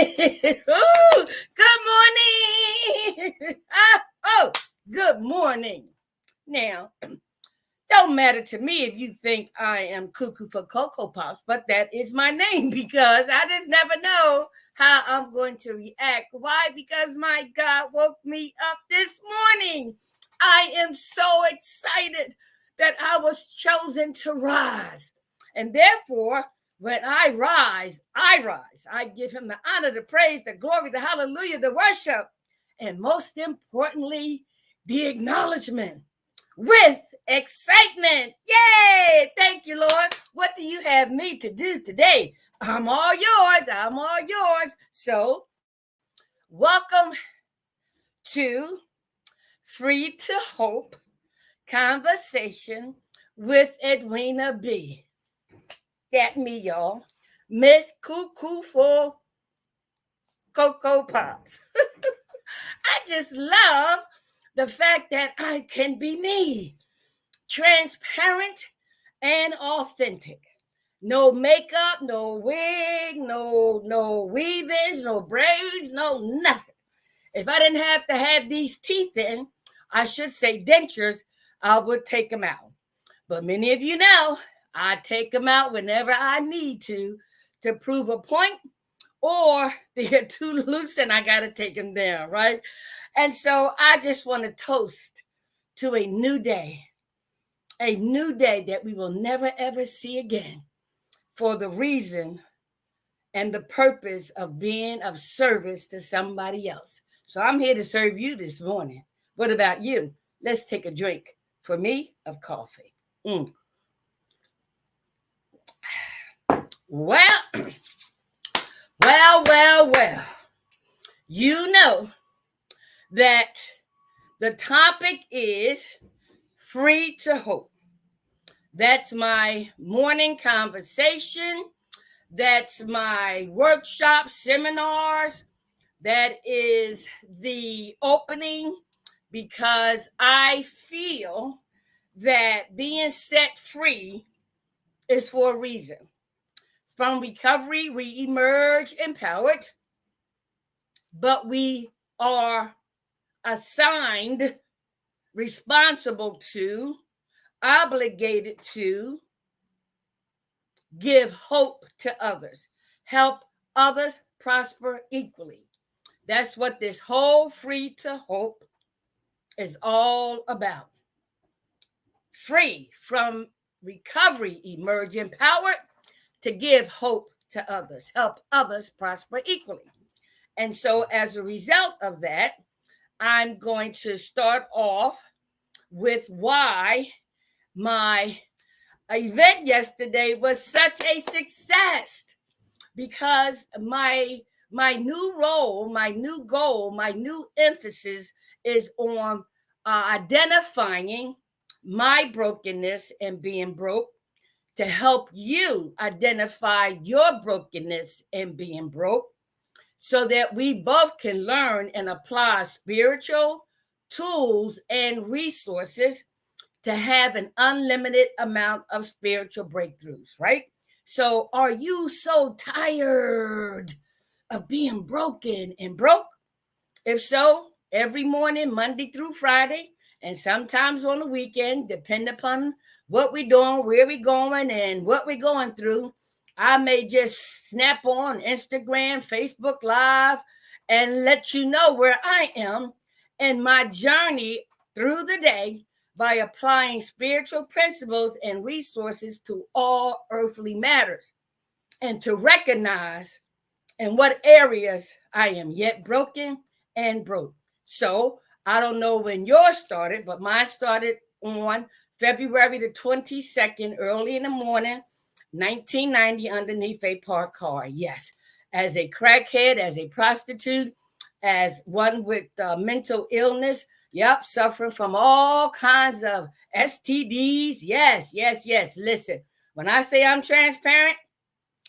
Ooh, good morning. Good morning. Now, don't matter to me if you think I am cuckoo for Cocoa Pops, but that is my name because I just never know how I'm going to react. Why? Because my God woke me up this morning. I am so excited that I was chosen to rise. And therefore, when I rise, I rise. I give him the honor, the praise, the glory, the hallelujah, the worship, and most importantly, the acknowledgement with excitement. Yay! Thank you, Lord. What do you have me to do today? I'm all yours. I'm all yours. So, welcome to Free to Hope Conversation with Edwina B. That me, y'all. Miss Cuckoo for Cocoa Pops. I just love the fact that I can be me, transparent and authentic. No makeup, no wig, no weavings, no braids, no nothing. If I didn't have to have these teeth in, I should say dentures, I would take them out. But many of you know I take them out whenever I need to prove a point, or they're too loose and I got to take them down, right? And so I just want to toast to a new day that we will never ever see again, for the reason and the purpose of being of service to somebody else. So I'm here to serve you this morning. What about you? Let's take a drink, for me, of coffee. Well, well. You know that the topic is free to hope. That's my morning conversation. That's my workshop seminars. That is the opening, because I feel that being set free is for a reason. From recovery, we emerge empowered, but we are assigned, responsible to, obligated to give hope to others, help others prosper equally. That's what this whole free to hope is all about. Free from recovery, emerge empowered to give hope to others, help others prosper equally. And so as a result of that, I'm going to start off with why my event yesterday was such a success, because my new role, my new goal, my new emphasis is on identifying my brokenness and being broke, to help you identify your brokenness and being broke, so that we both can learn and apply spiritual tools and resources to have an unlimited amount of spiritual breakthroughs, right? So, are you so tired of being broken and broke? If so, every morning, Monday through Friday, and sometimes on the weekend, depending upon what we're doing, where we're going, and what we're going through, I may just snap on Instagram, Facebook Live, and let you know where I am in my journey through the day by applying spiritual principles and resources to all earthly matters, and to recognize in what areas I am yet broken and broke. So I don't know when yours started, but mine started on February the 22nd, early in the morning, 1990, underneath a parked car. Yes, as a crackhead, as a prostitute, as one with mental illness. Yep, suffering from all kinds of STDs. Yes. Listen, when I say I'm transparent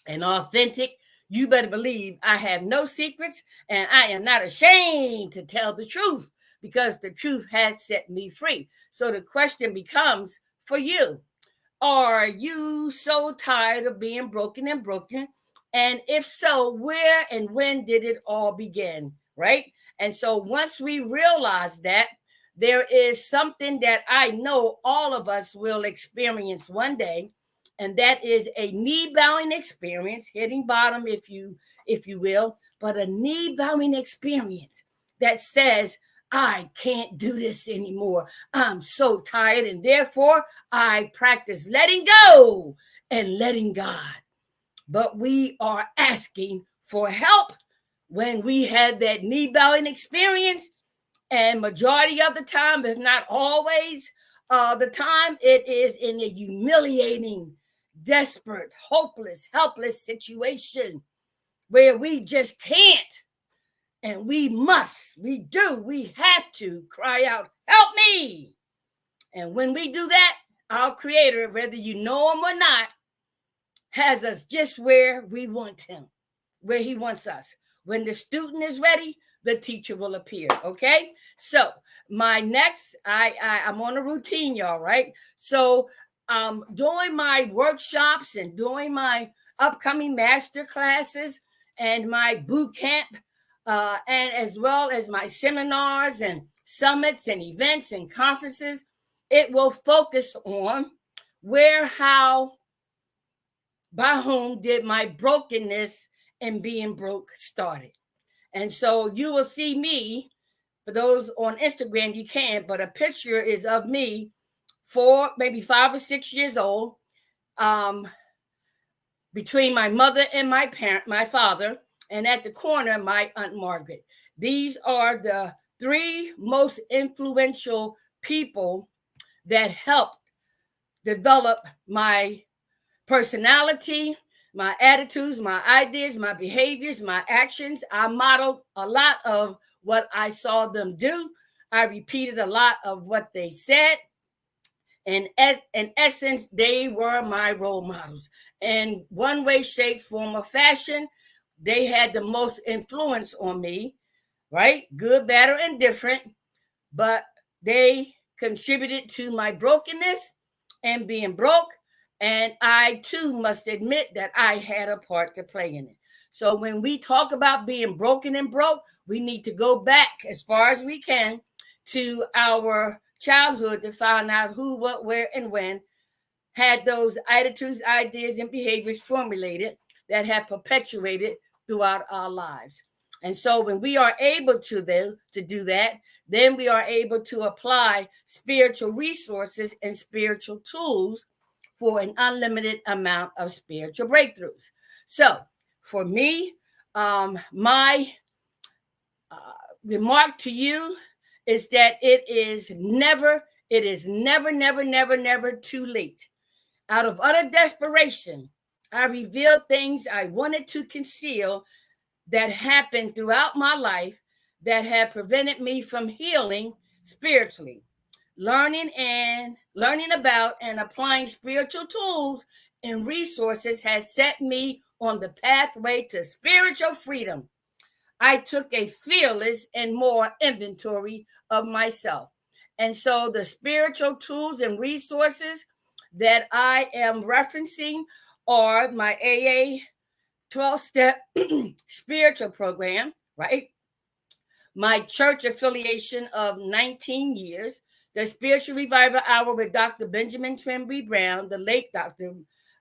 and authentic, you better believe I have no secrets, and I am not ashamed to tell the truth, because the truth has set me free. So the question becomes for you: are you so tired of being broken and broken? And if so, where and when did it all begin, right? And so once we realize that, there is something that I know all of us will experience one day, and that is a knee bowing experience, hitting bottom, if you will, but a knee bowing experience that says, I can't do this anymore. I'm so tired, and therefore I practice letting go and letting God. But we are asking for help when we had that knee bowing experience. And majority of the time, if not always, the time, it is in a humiliating, desperate, hopeless, helpless situation where we just can't, and we must, we have to cry out, help me. And when we do that, our Creator, whether you know him or not, has us just where we want him, where he wants us. When the student is ready, the teacher will appear. Okay. So my next, I'm on a routine, y'all, right? So doing my workshops and doing my upcoming master classes and my boot camp, and as well as my seminars and summits and events and conferences, it will focus on where, how, by whom did my brokenness and being broke started. And so you will see me, for those on Instagram, you can, but a picture is of me, maybe 5 or 6 years old, between my mother and my father, and at the corner, my Aunt Margaret. These are the 3 most influential people that helped develop my personality, my attitudes, my ideas, my behaviors, my actions. I modeled a lot of what I saw them do. I repeated a lot of what they said. And in essence, they were my role models. In one way, shape, form, or fashion, they had the most influence on me, right? Good, bad, or indifferent. But they contributed to my brokenness and being broke. And I too must admit that I had a part to play in it. So when we talk about being broken and broke, we need to go back as far as we can to our childhood to find out who, what, where, and when had those attitudes, ideas, and behaviors formulated that have perpetuated throughout our lives. And so when we are able to do that, then we are able to apply spiritual resources and spiritual tools for an unlimited amount of spiritual breakthroughs. So for me, my remark to you is that it is never, never too late. Out of utter desperation, I revealed things I wanted to conceal that happened throughout my life that had prevented me from healing spiritually. Learning about and applying spiritual tools and resources has set me on the pathway to spiritual freedom. I took a fearless and more inventory of myself. And so the spiritual tools and resources that I am referencing are my AA 12-step spiritual program, right? My church affiliation of 19 years, the Spiritual Revival Hour with Dr. Benjamin Trimby Brown, the late Dr.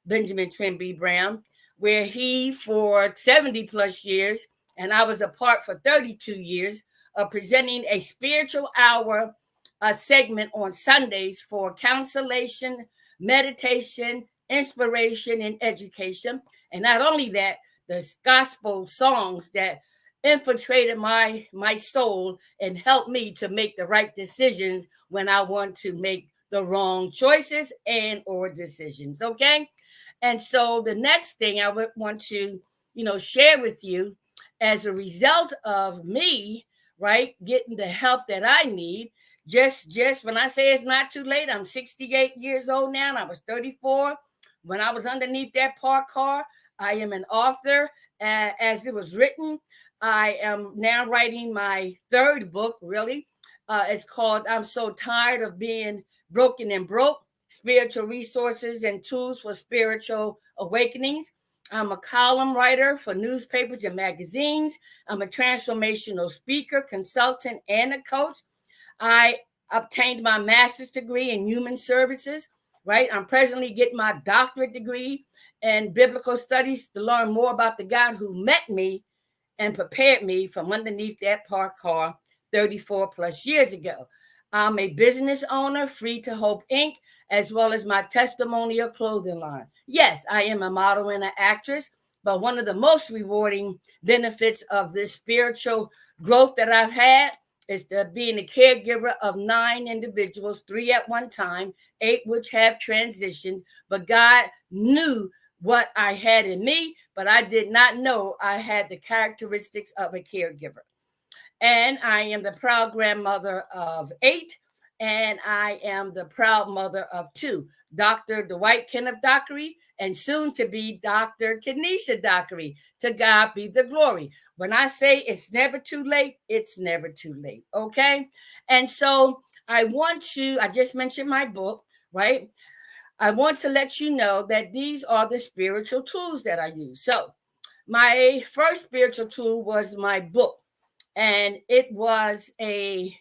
Benjamin Trimby Brown, where he, for 70 plus years, and I was a part for 32 years, of presenting a spiritual hour, a segment on Sundays for consolation, meditation, inspiration, and education. And not only that, the gospel songs that infiltrated my soul and helped me to make the right decisions when I want to make the wrong choices and or decisions. Okay. And so the next thing I would want to, share with you as a result of me, right, getting the help that I need. Just when I say it's not too late, I'm 68 years old now, and I was 34 when I was underneath that parked car. I am an author, as it was written. I am now writing my 3rd book, really. It's called I'm So Tired of Being Broken and Broke, Spiritual Resources and Tools for Spiritual Awakenings. I'm a column writer for newspapers and magazines. I'm a transformational speaker, consultant, and a coach. I obtained my master's degree in human services, right? I'm presently getting my doctorate degree in biblical studies to learn more about the God who met me and prepared me from underneath that parked car 34 plus years ago. I'm a business owner, Free to Hope Inc., as well as my testimonial clothing line. Yes, I am a model and an actress, but one of the most rewarding benefits of this spiritual growth that I've had is being a caregiver of 9 individuals, 3 at one time, 8 which have transitioned. But God knew what I had in me, but I did not know I had the characteristics of a caregiver. And I am the proud grandmother of 8, and I am the proud mother of 2, Dr. Dwight Kenneth Dockery, and soon to be Dr. Kenesha Dockery. To God be the glory. When I say it's never too late, it's never too late. Okay. And so I just mentioned my book, right? I want to let you know that these are the spiritual tools that I use. So my first spiritual tool was my book, and it was a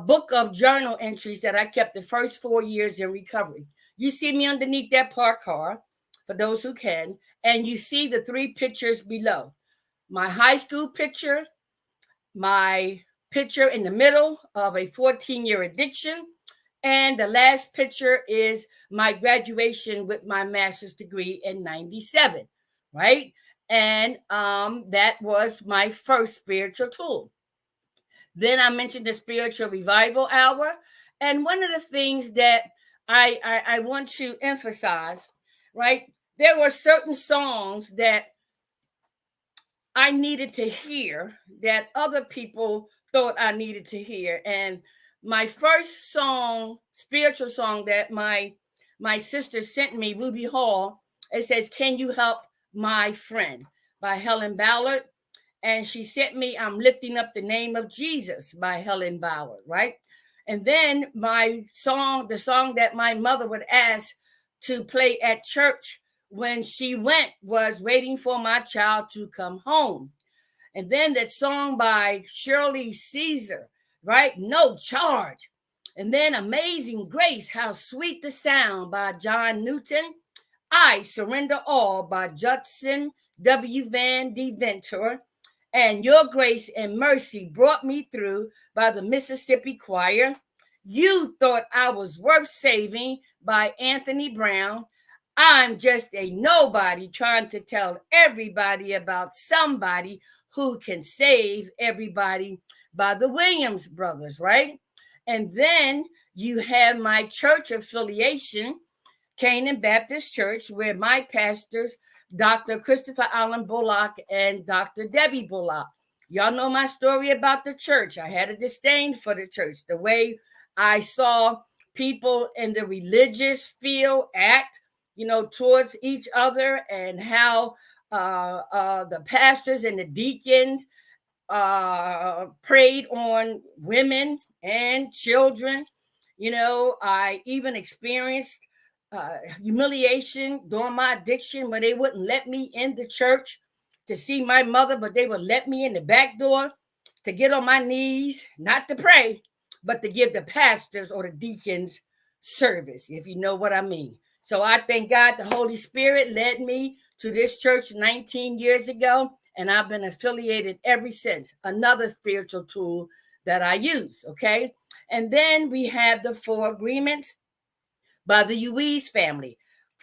book of journal entries that I kept the first 4 years in recovery. You see me underneath that parked car, for those who can, and you see the 3 pictures below. My high school picture, my picture in the middle of a 14-year addiction, and the last picture is my graduation with my master's degree in 97, right? And that was my first spiritual tool. Then I mentioned the spiritual revival hour. And one of the things that I want to emphasize, right? There were certain songs that I needed to hear that other people thought I needed to hear. And my first song, spiritual song that my sister sent me, Ruby Hall, it says, "Can You Help My Friend?" by Helen Ballard. And she sent me "I'm Lifting Up the Name of Jesus" by Helen Ballard, right? And then my song, the song that my mother would ask to play at church when she went, was "Waiting for My Child to Come Home." And then that song by Shirley Caesar, right? "No Charge." And then "Amazing Grace, How Sweet the Sound" by John Newton. "I Surrender All" by Judson W. Van Deventer. And "Your Grace and Mercy Brought Me Through" by the Mississippi Choir. "You Thought I Was Worth Saving" by Anthony Brown. "I'm Just a Nobody Trying to Tell Everybody About Somebody Who Can Save Everybody" by the Williams Brothers, right? And then you have my church affiliation, Canaan Baptist Church, where my pastors, Dr. Christopher Allen Bullock and Dr. Debbie Bullock. Y'all know my story about the church. I had a disdain for the church, the way I saw people in the religious field act, towards each other, and how the pastors and the deacons preyed on women and children. I even experienced humiliation during my addiction, where they wouldn't let me in the church to see my mother, but they would let me in the back door to get on my knees, not to pray, but to give the pastors or the deacons service, if you know what I mean. So I thank God the Holy Spirit led me to this church 19 years ago, and I've been affiliated ever since. Another spiritual tool that I use, okay? And then we have the 4 agreements by the Uiz family.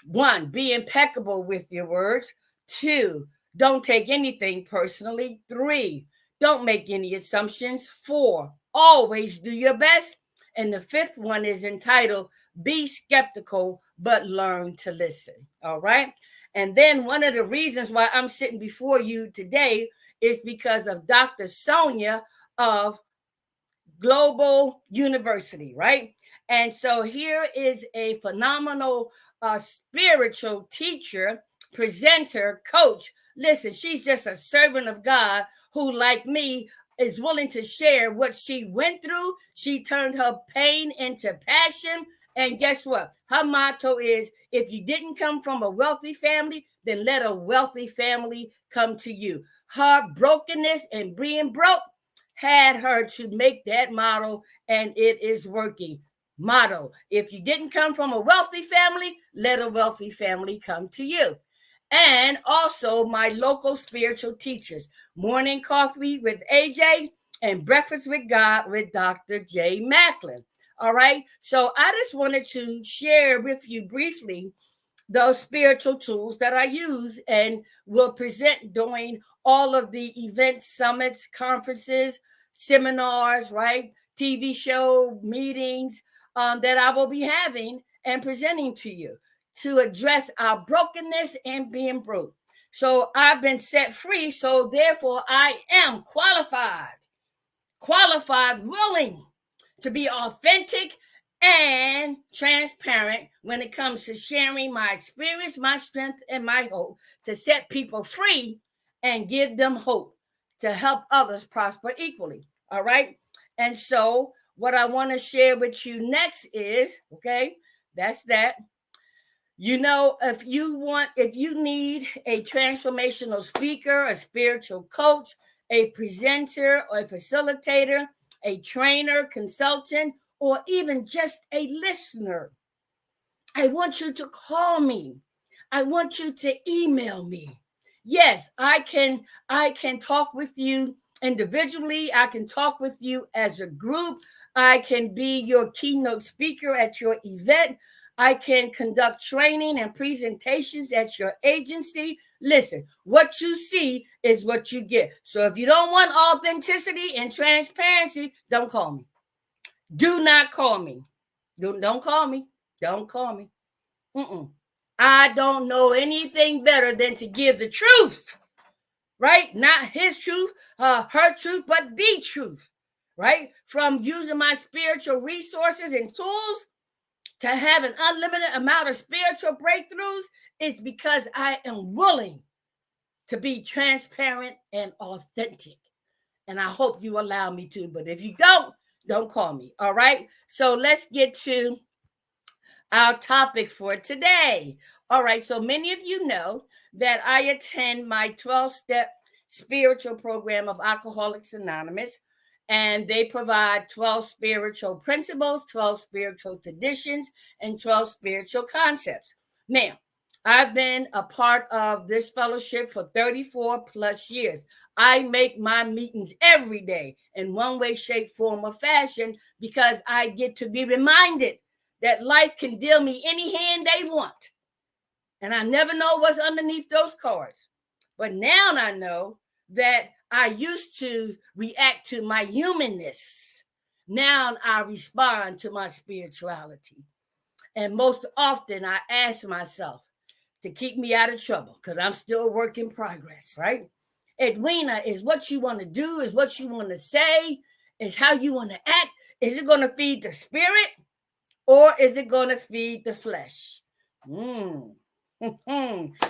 1, be impeccable with your words. 2, don't take anything personally. 3, don't make any assumptions. 4, always do your best. And the 5th one is entitled, be skeptical, but learn to listen. All right. And then one of the reasons why I'm sitting before you today is because of Dr. Sonia of Global University, right? And so here is a phenomenal spiritual teacher, presenter, coach. Listen, she's just a servant of God who, like me, is willing to share what she went through. She turned her pain into passion, And guess what? Her motto is, if you didn't come from a wealthy family, then let a wealthy family come to you. Her brokenness and being broke had her to make that motto, and it is working. Motto: if you didn't come from a wealthy family, let a wealthy family come to you. And also my local spiritual teachers, Morning Coffee with AJ and Breakfast with God with Dr. J. Macklin. All right. So I just wanted to share with you briefly those spiritual tools that I use and will present during all of the events, summits, conferences, seminars, right? TV show meetings that I will be having and presenting to you to address our brokenness and being broke. So I've been set free. So therefore, I am willing to be authentic and transparent when it comes to sharing my experience, my strength, and my hope to set people free and give them hope to help others prosper equally. All right. And so, what I want to share with you next is, okay, that's that. If you need a transformational speaker, a spiritual coach, a presenter, or a facilitator, a trainer, consultant, or even just a listener, I want you to call me. I want you to email me. Yes, I can talk with you individually. I can talk with you as a group. I can be your keynote speaker at your event. I can conduct training and presentations at your agency. Listen, what you see is what you get. So if you don't want authenticity and transparency, don't call me. Do not call me. Don't call me. Don't call me. Mm-mm. I don't know anything better than to give the truth, right? Not his truth, her truth, but the truth, right? From using my spiritual resources and tools to have an unlimited amount of spiritual breakthroughs is because I am willing to be transparent and authentic. And I hope you allow me to. But if you don't call me. All right. So let's get to our topic for today. All right. So many of you know that I attend my 12-step spiritual program of Alcoholics Anonymous, and they provide 12 spiritual principles, 12 spiritual traditions, and 12 spiritual concepts. Now, I've been a part of this fellowship for 34 plus years. I make my meetings every day in one way, shape, form, or fashion because I get to be reminded that life can deal me any hand they want. And I never know what's underneath those cards. But now I know that I used to react to my humanness. Now I respond to my spirituality. And most often I ask myself to keep me out of trouble because I'm still a work in progress, right? Edwina, is what you want to do, is what you want to say, is how you want to act. Is it going to feed the spirit or is it going to feed the flesh?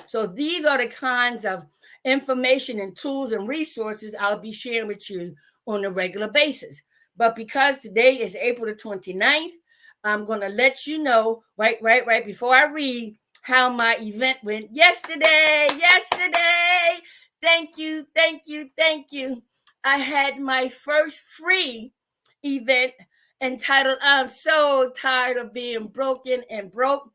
So these are the kinds of information and tools and resources I'll be sharing with you on a regular basis. But because today is April the 29th, I'm going to let you know right before I read how my event went yesterday. Thank you. I had my first free event entitled I'm So Tired of Being Broken and Broke.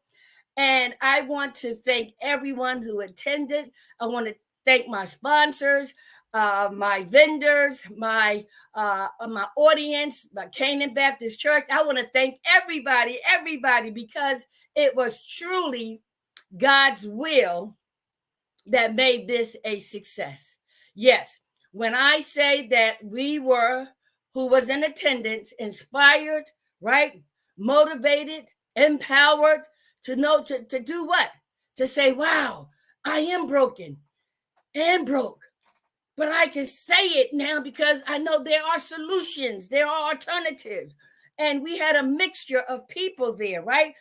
And I want to thank everyone who attended. I want to thank my sponsors, my vendors, my audience, my Canaan Baptist Church. I want to thank everybody, because it was truly God's will that made this a success. Yes, when I say that we were, who was in attendance, inspired, right, motivated, empowered to know to do what? To say, wow, I am broken and broke. But I can say it now because I know there are solutions, there are alternatives. And we had a mixture of people there, right?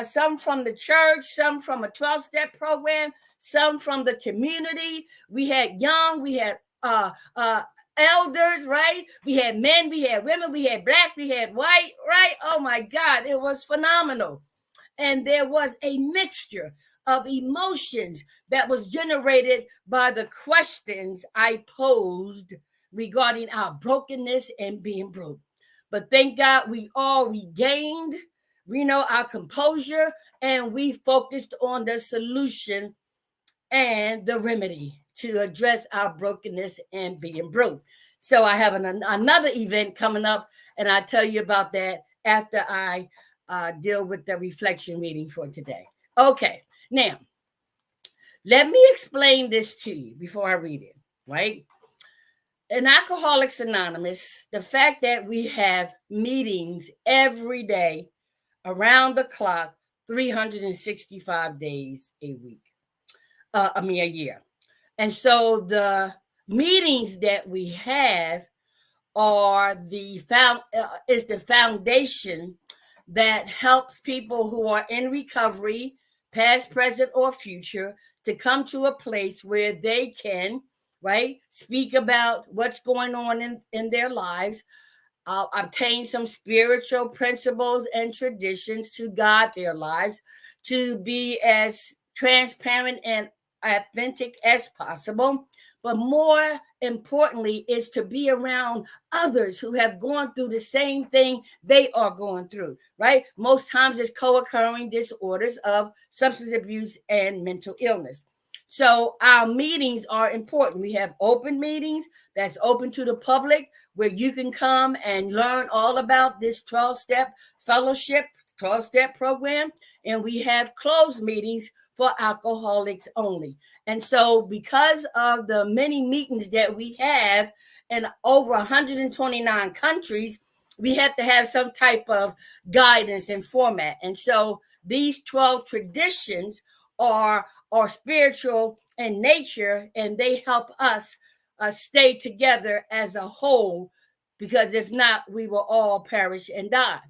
Some from the church, some from a 12-step program, some from the community. We had young, we had elders, right? We had men, we had women, we had black, we had white, right? Oh my God, it was phenomenal. And there was a mixture of emotions that was generated by the questions I posed regarding our brokenness and being broke. But thank God we all regained, our composure, and we focused on the solution and the remedy to address our brokenness and being broke. So I have another event coming up, and I'll tell you about that after I deal with the reflection reading for today. Okay, now let me explain this to you before I read it, right? In Alcoholics Anonymous, the fact that we have meetings every day around the clock, 365 days a week, a year. And so the meetings that we have are is the foundation that helps people who are in recovery, past, present, or future, to come to a place where they can, right, speak about what's going on in their lives, obtain some spiritual principles and traditions to guide their lives, to be as transparent and authentic as possible. But more importantly, is to be around others who have gone through the same thing they are going through, right? Most times it's co-occurring disorders of substance abuse and mental illness. So our meetings are important. We have open meetings that's open to the public where you can come and learn all about this 12-step fellowship, 12-step program. And we have closed meetings for alcoholics only. And so because of the many meetings that we have in over 129 countries, we have to have some type of guidance and format. And so these 12 traditions are spiritual in nature, and they help us stay together as a whole, because if not, we will all perish and die.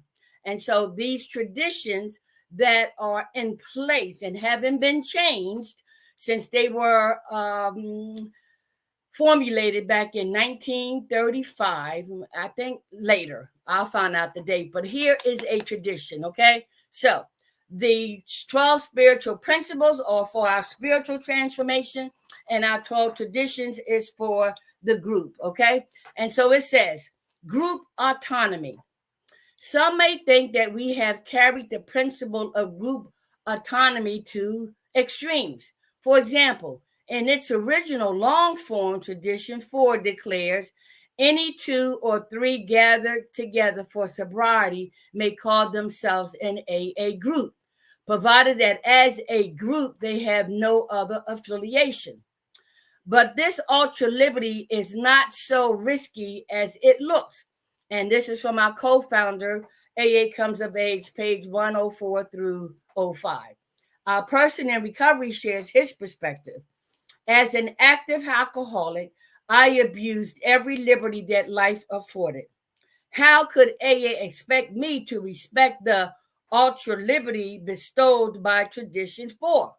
And so these traditions that are in place and haven't been changed since they were formulated back in 1935, I think later, I'll find out the date, but here is a tradition, okay? So the 12 spiritual principles are for our spiritual transformation, and our 12 traditions is for the group, okay? And so it says, group autonomy. Some may think that we have carried the principle of group autonomy to extremes. For example, in its original long form, tradition 4 declares, any 2 or 3 gathered together for sobriety may call themselves an AA group, provided that as a group they have no other affiliation. But this ultra liberty is not so risky as it looks. And this is from our co-founder, AA Comes of Age, page 104 through 05. Our person in recovery shares his perspective. As an active alcoholic, I abused every liberty that life afforded. How could AA expect me to respect the ultra liberty bestowed by tradition 4?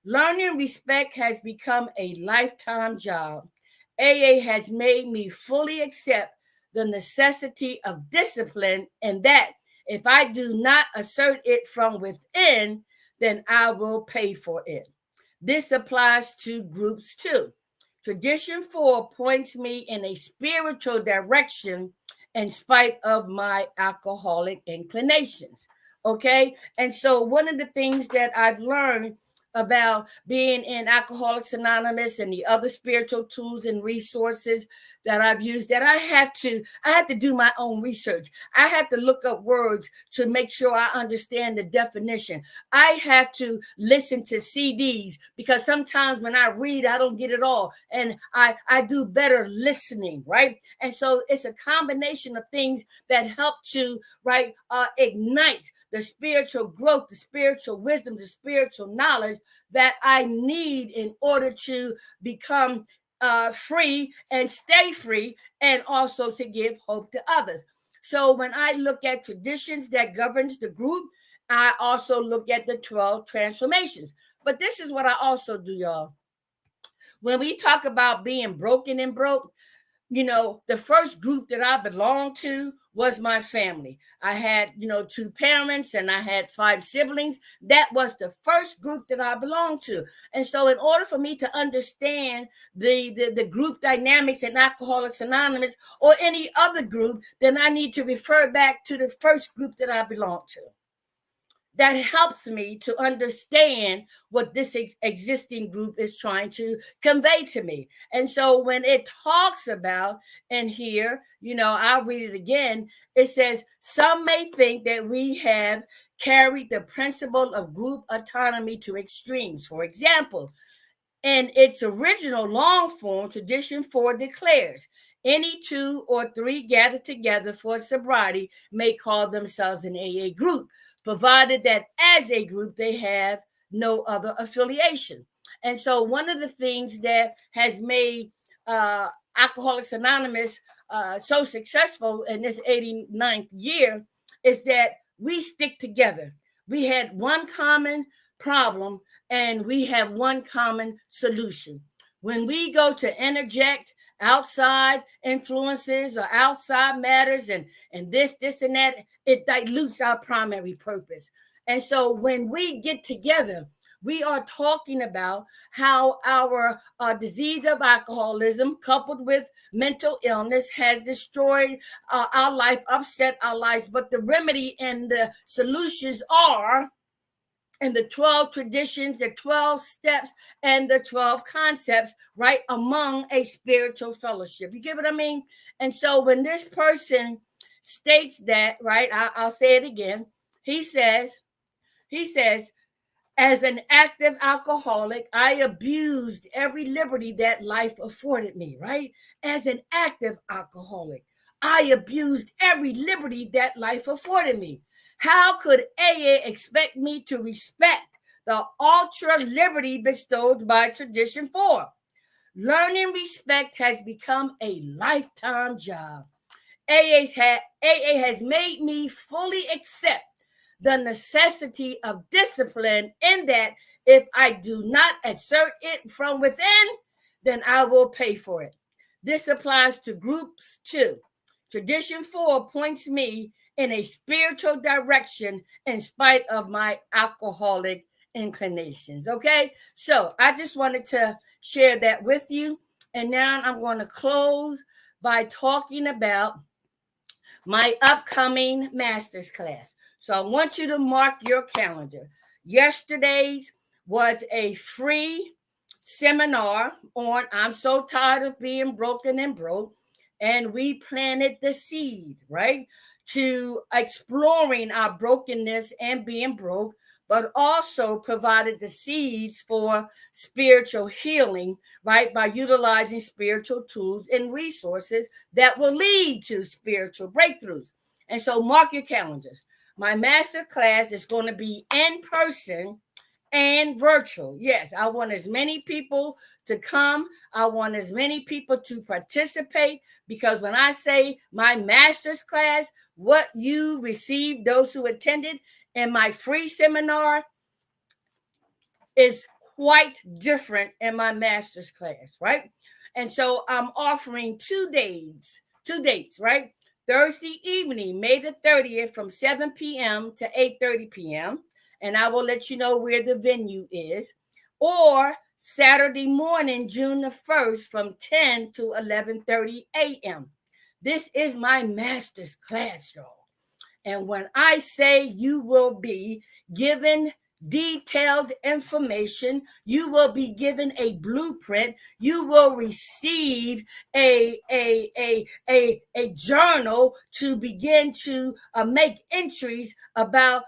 Learning respect has become a lifetime job. AA has made me fully accept the necessity of discipline, and that if I do not assert it from within, then I will pay for it. This applies to groups too. Tradition 4 points me in a spiritual direction in spite of my alcoholic inclinations. Okay. And so one of the things that I've learned about being in Alcoholics Anonymous and the other spiritual tools and resources that I've used, that I have to do my own research. I have to look up words to make sure I understand the definition. I have to listen to CDs, because sometimes when I read, I don't get it all. And I do better listening, right? And so it's a combination of things that help to, right, ignite the spiritual growth, the spiritual wisdom, the spiritual knowledge that I need in order to become free and stay free, and also to give hope to others. So when I look at traditions that governs the group, I also look at the 12 transformations. But this is what I also do, y'all. When we talk about being broken and broke, The first group that I belonged to was my family. I had, two parents and I had five siblings. That was the first group that I belonged to. And so, in order for me to understand the group dynamics in Alcoholics Anonymous or any other group, then I need to refer back to the first group that I belonged to. That helps me to understand what this existing group is trying to convey to me. And so when it talks about in here, I'll read it again. It says, some may think that we have carried the principle of group autonomy to extremes. For example, in its original long form, Tradition 4 declares, any two or three gathered together for sobriety may call themselves an AA group, provided that as a group they have no other affiliation. And so one of the things that has made Alcoholics Anonymous so successful in this 89th year is that we stick together. We had one common problem and we have one common solution. When we go to interject outside influences or outside matters and this and that, it dilutes our primary purpose. And so when we get together, we are talking about how our disease of alcoholism coupled with mental illness has destroyed our life, upset our lives. But the remedy and the solutions are and the 12 traditions, the 12 steps, and the 12 concepts, right, among a spiritual fellowship. You get what I mean? And so when this person states that, right, I'll say it again. He says, as an active alcoholic, I abused every liberty that life afforded me, right? As an active alcoholic, I abused every liberty that life afforded me. How could AA expect me to respect the ultra liberty bestowed by Tradition 4? Learning respect has become a lifetime job. AA has made me fully accept the necessity of discipline in that if I do not assert it from within, then I will pay for it. This applies to groups too. Tradition 4 points me in a spiritual direction in spite of my alcoholic inclinations. Okay, so I just wanted to share that with you. And now I'm going to close by talking about my upcoming master's class. So I want you to mark your calendar. Yesterday's was a free seminar on I'm so tired of being broken and broke. And we planted the seed, right, to exploring our brokenness and being broke, but also provided the seeds for spiritual healing, right, by utilizing spiritual tools and resources that will lead to spiritual breakthroughs. And so mark your calendars. My master class is going to be in person and virtual. Yes, I want as many people to come. I want as many people to participate, because when I say my master's class, what you received, those who attended in my free seminar, is quite different in my master's class, right? And so I'm offering 2 dates, right? Thursday evening, May the 30th from 7 p.m. to 8:30 p.m. And I will let you know where the venue is. Or Saturday morning, June the 1st from 10 to 11:30 a.m. This is my master's class, y'all. And when I say you will be given detailed information, you will be given a blueprint, you will receive a journal to begin to make entries about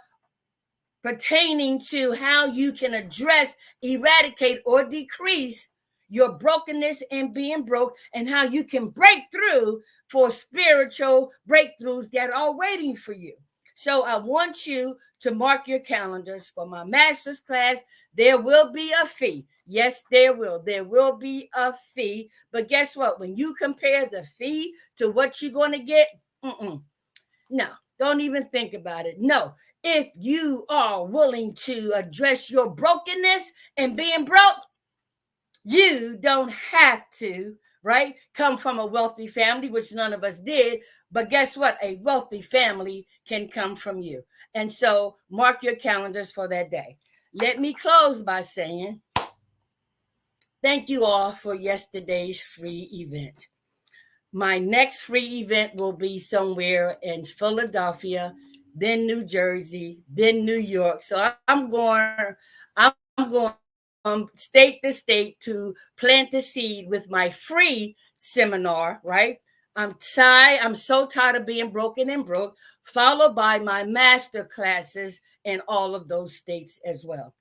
pertaining to how you can address, eradicate, or decrease your brokenness and being broke, and how you can break through for spiritual breakthroughs that are waiting for you. So I want you to mark your calendars for my master's class. There will be a fee. Yes, there will. There will be a fee. But guess what? When you compare the fee to what you're going to get, no, don't even think about it. No, if you are willing to address your brokenness and being broke, you don't have to right? Come from a wealthy family, which none of us did. But guess what? A wealthy family can come from you. And so mark your calendars for that day. Let me close by saying thank you all for yesterday's free event. My next free event will be somewhere in Philadelphia, then New Jersey, then New York. So I'm going state to state to plant the seed with my free seminar, right? I'm so tired of being broken and broke, followed by my master classes in all of those states as well.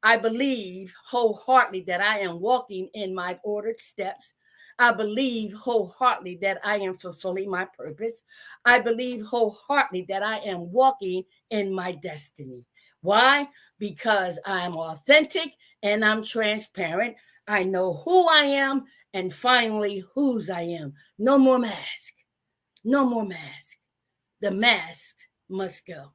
I believe wholeheartedly that I am walking in my ordered steps. I believe wholeheartedly that I am fulfilling my purpose. I believe wholeheartedly that I am walking in my destiny. Why? Because I am authentic and I'm transparent. I know who I am and finally whose I am. No more mask. No more mask. The mask must go.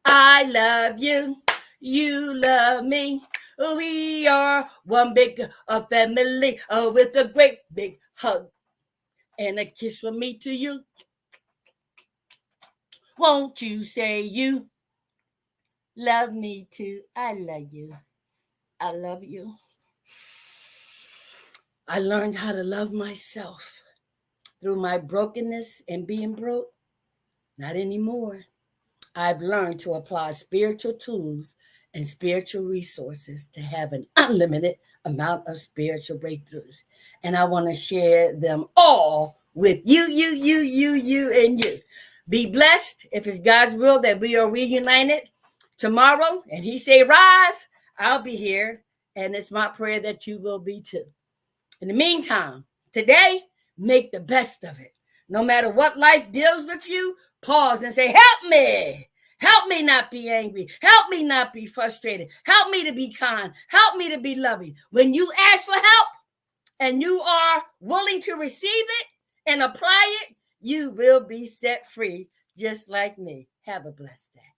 I love you. You love me. We are one big family with a great big hug and a kiss from me to you. Won't you say you love me too? I love you. I love you. I learned how to love myself through my brokenness and being broke. Not anymore. I've learned to apply spiritual tools and spiritual resources to have an unlimited amount of spiritual breakthroughs. And I want to share them all with you, and you. Be blessed if it's God's will that we are reunited tomorrow. And He say, rise, I'll be here. And it's my prayer that you will be too. In the meantime, today, make the best of it. No matter what life deals with you, pause and say, help me. Help me not be angry. Help me not be frustrated. Help me to be kind. Help me to be loving. When you ask for help and you are willing to receive it and apply it, you will be set free just like me. Have a blessed day.